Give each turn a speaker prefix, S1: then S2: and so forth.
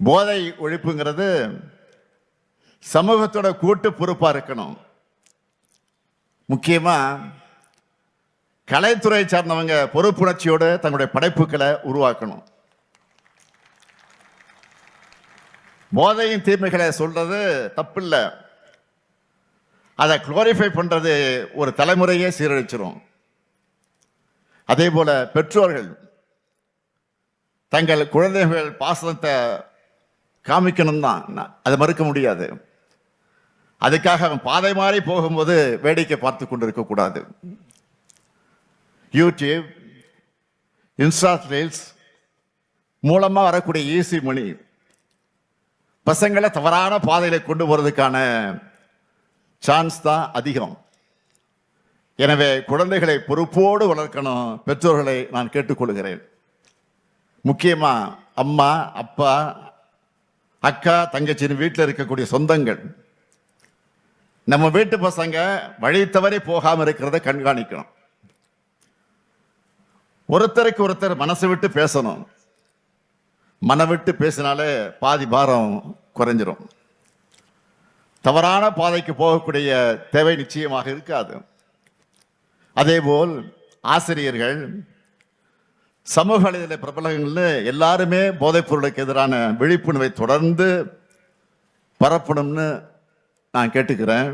S1: போதை ஒழிப்புங்கிறது சமூகத்தோட கூட்டு பொறுப்பா இருக்கணும். முக்கியமா கலைத்துறை சார்ந்தவங்க பொறுப்புணர்ச்சியோடு தங்களுடைய படைப்புகளை உருவாக்கணும். போதையின் தீமைகளை சொல்றது தப்பில்லை, அதை குளோரிஃபை பண்றது ஒரு தலைமுறையே சீரழிச்சிரும். அதே போல பெற்றோர்கள் தங்கள் குழந்தைகள் பாசனத்தை காமிக்கணும் தான், அதை மறுக்க முடியாது. அதுக்காக அவன் பாதை மாறி போகும்போது வேடிக்கை பார்த்து கொண்டு இருக்கக்கூடாது. யூடியூப், இன்ஸ்டா ரீல்ஸ் மூலமாக வரக்கூடிய ஈஸி மணி பசங்களை தவறான பாதையில கொண்டு போறதுக்கான சான்ஸ் தான் அதிகம். எனவே குழந்தைகளை பொறுப்போடு வளர்க்கணும் பெற்றோர்களை நான் கேட்டுக்கொள்கிறேன். முக்கியமா அம்மா, அப்பா, அக்கா, தங்கச்சின்னு வீட்டில் இருக்கக்கூடிய சொந்தங்கள் நம்ம வீட்டு பசங்க வழி தவறி போகாம இருக்கிறத கண்காணிக்கணும். ஒருத்தருக்கு ஒருத்தர் மனசு விட்டு பேசணும். மன விட்டு பேசினாலே பாதி பாரம் குறைஞ்சிரும். தவறான பாதைக்கு போகக்கூடிய தேவை நிச்சயமாக இருக்காது. அதேபோல் ஆசிரியர்கள், சமூக வலைதள பிரபலங்கள் எல்லாருமே போதைப் பொருளுக்கு எதிரான விழிப்புணர்வை தொடர்ந்து பரப்பணும்னு நான் கேட்டுக்கிறேன்.